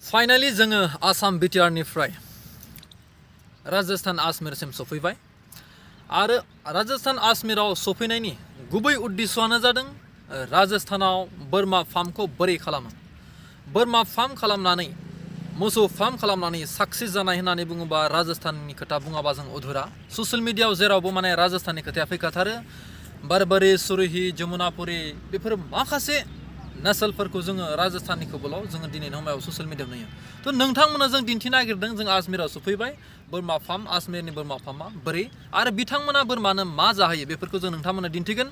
finally जोङो आसाम बिटिआरनिफ्राय राजस्थान आजमेरसिम सफैबाय आरो राजस्थान आजमेराव सफैनायनि गुबै उद्देश्यआनो जादों राजस्थानाव बोरमा फार्मखौ बोरै खालामो बोरमा फार्म खालामनानै मोसौ फार्म खालामनानै साक्सेस जानाय होननानै बुङोबा राजस्थाननि खोथा बुङाबा जों अधुरा ससियेल मिडियायाव जेरावबो माने राजस्थाननि खोथाया फैखाथारो बारबारि सुरही जमुनापुरी बेफोर माखासे नसलफोरखौ जोङो राजस्थाननिखौबोल' जोङो दिनैनि समाव ससियेल मिडियायाव नुयो थ' नोंथांमोना जों दिन्थिनो नागिरदों जों आजमेराव सफैबाय बोरमा फार्म आजमेरनि बोरमा फार्मा बोरै आरो बिथांमोना बोरमानो मा जाहोयो बेफोरखौ जों नोंथांमोना दिन्थिगोन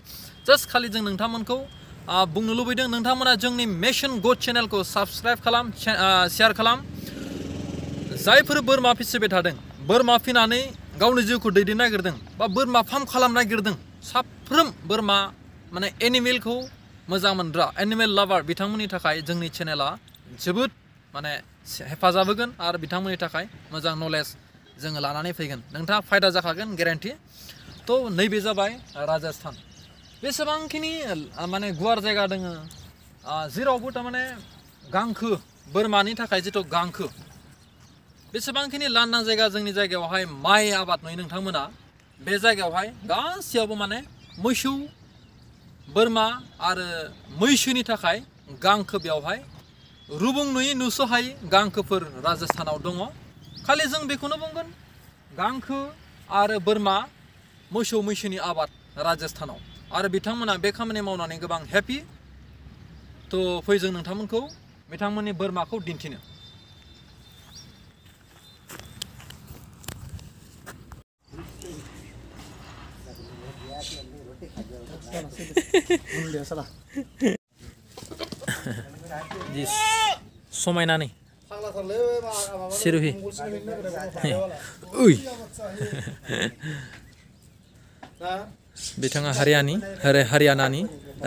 जास्ट खालि जों नोंथांमोनखौ बुंनो लुबैदों नोंथांमोना जोंनि मेशन गोट चेनेलखौ साबस्क्राइब खालाम शेयार खालाम जायफोर बोरमा फिसिबाय थादों बोरमा फिनानै गावनि जिउखौ दैदेननो नागिरदों बा बोरमा फार्म खालामनो नागिरदों साफ्रोम बोरमा माने एनिमेलखौ मोजां मोनग्रा एनिमेल लाभार बिथांमोननि थाखाय जोंनि चेनेला जोबोद माने हेफाजाब होगोन आरो बिथांमोननि थाखाय मोजां नलेज जोङो लानानै फैगोन नोंथाङा फायदा जाखागोन ग्यारान्टि थ' नैबे जाबाय राजस्थान बेसेबांखिनि माने गुवार जायगा दोङो जेरावबो थारमाने गांखो बोरमानि थाखाय जिथु गांखो बेसेबांखिनि लांदां जायगा जोंनि जायगायावहाय माइ आबाद नुयो नोंथांमोना बे जायगायावहाय गासैयावबो माने मोसौ बोरमा आरो मैसोनि थाखाय गांखो बेवहाय रुबुं नुयै नुस'हायै गांखोफोर राजस्थानाव दङ खालि जों बेखौनो बुंगोन गांखो आरो बोरमा मोसौ मैसोनि आबाद राजस्थानाव आरो बिथांमोना बे खामानि मावनानै गोबां हेपि थ' फै जों नोंथांमोनखौ बिथांमोननि बोरमाखौ दिन्थिनो समायना नै सिरुहि बिथाङा हारियानानि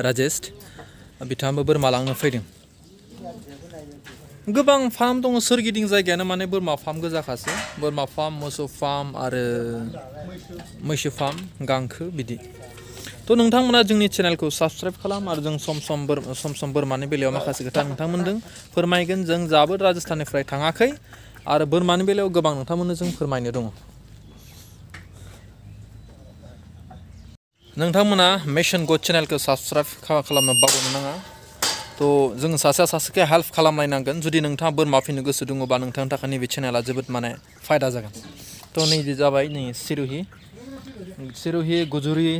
राजेश बिथाङाबो बोरमा लांनो फैदों गोबां फार्म दङ सोरगिदिं जायगायानो माने बोरमा फार्म गोजाखासो बोरमा फार्म मोसौ फार्म आरो मैसो फार्म गांखो बिदि थ' नोंथांमोना जोंनि चेनेलखौ साबस्क्राइब खालाम आरो जों सम सम बोरमानि बेलायाव माखासे खोथा नोंथांमोनजों फोरमायगोन जों जाबो राजस्थाननिफ्राय थाङाखै आरो बोरमानि बेलायाव गोबां नोंथांमोननो जों फोरमायनो दङ नोंथांमोना मेशन गोट चेनेलखौ साबस्क्राइब खालामनो बावनो नाङा थ' जों सासेखौ हेल्प खालामलायनांगोन जुदि नोंथाङा बोरमा फिनो गोसो दङबा नोंथांनि थाखाय नैबे चेनेला जोबोद माने फायदा जागोन थ' नैबे जाबाय नै सिरुहि गुजुरि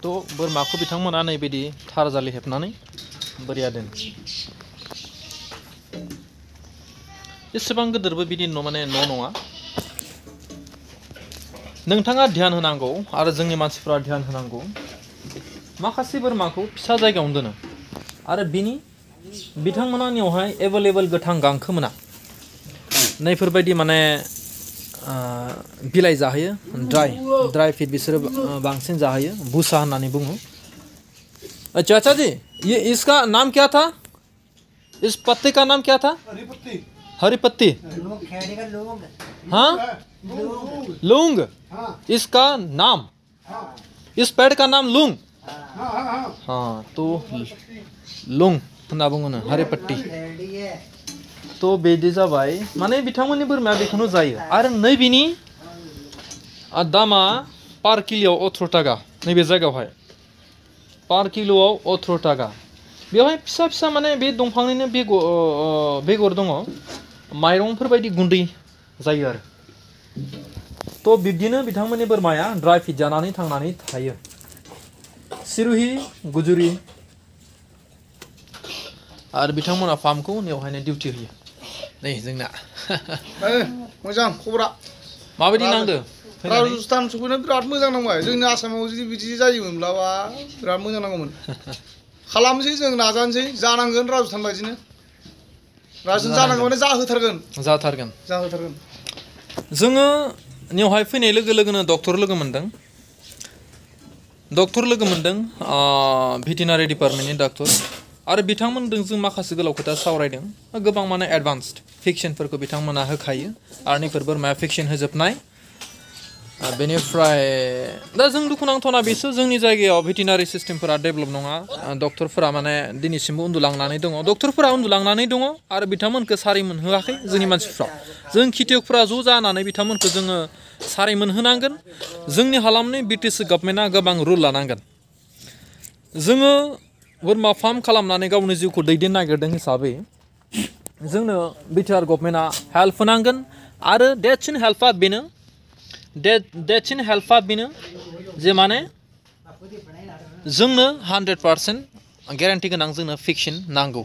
थ' बोरमाखौ बिथांमोना नैबायदि थारजालि हेबनानै बोरिया दोनो एसेबां गिदिरबो बिदि माने न' नङा नोंथाङा ध्यान होनांगौ आरो जोंनि मानसिफ्रा ध्यान होनांगौ माखासे बोरमाखौ फिसा जायगायावनो दोनो आरो बिथांमोनानियावहाय एभेलेबल गोथां गांखो मोना नैफोरबायदि माने बिलाइ जाहोयो ड्राई फीड बिसोरो बांसिन जाहोयो भूसा होननानै बुङो चाचा जी ये इसका नाम क्या था इस पत्ते का नाम क्या था हरी पत्ती हाँ लौंग इसका नाम इस पेड़ का नाम लौंग हाँ तो लौंग होनना बुङो हरी पत्ती थ' बिदि जाबाय माने बिथांमोननि बोरमाया बेखौनो जायो आरो नैबेनि दामा पार किल'आव 18 थाखा नैबे जायगायावहाय पार किल'आव 18 थाखा बेवहाय फिसा फिसा माने बे दंफांनिनो बेगर दङ माइरंफोर बायदि गुन्दै जायो आरो थ' बिब्दिनो बिथांमोननि बोरमाया ड्राई फीड जानानै थांनानै थायो सिरुहि गुजुरि आरो बिथांमोना फार्मखौ नेवहायनो डिउटि होयो नै जोंना मोजां खबरा माबायदि नांदों राजस्थान सफैनो बिराद मोजां नांबाय जोंनि आसामाव जुदि बिदि जायोमोनब्ला बिराद मोजां नांगौमोन खालामसै जों नाजानोसै जानांगोन राजस्थान बायदिनो राजस्थान जानांगौ माने जाहोथारगोन जोङो नेवहाय फैनाय लोगो लोगोनो डक्टर लोगो मोनदों भेटेनारि डिपार्टमेन्टनि डक्टर आरो बिथांमोनजों जों माखासे गोलाव खोथा सावरायदों गोबां माने एडभान्सड भेक्सिनफोरखौ बिथांमोना होखायो आरो नैफोर बोरमाया भेक्सिन होजोबनाय बेनिफ्राय दा जों दुखुनांथावना बेसो जोंनि जायगायाव भेटेनारि सिस्टेमफोरा डेभेलप नङा डक्टरफोरा माने दिनैसिमबो उन्दुलांनानै दङ डक्टरफोरा उन्दुलांनानै दङ आरो बिथांमोनखौ सारि मोनहोआखै जोंनि मानसिफ्रा जों खेथियकफ्रा ज' जानानै बिथांमोनखौ जोङो सारि मोनहोनांगोन जोंनि हालामनि बिटिसि गभर्नमेन्टआ गोबां रुल लानांगोन जोङो बोरमा फार्म खालामनानै गावनि जिउखौ दैदेननो नागिरदों हिसाबै जोंनो बिटिआर गभर्नमेन्टआ हेल्प होनांगोन आरो देटसिन हेल्पआ बेनो देटसिन हेल्पआ बेनो जे माने जोंनो 100% ग्यारान्टि गोनां जोंनो भेक्सिन नांगौ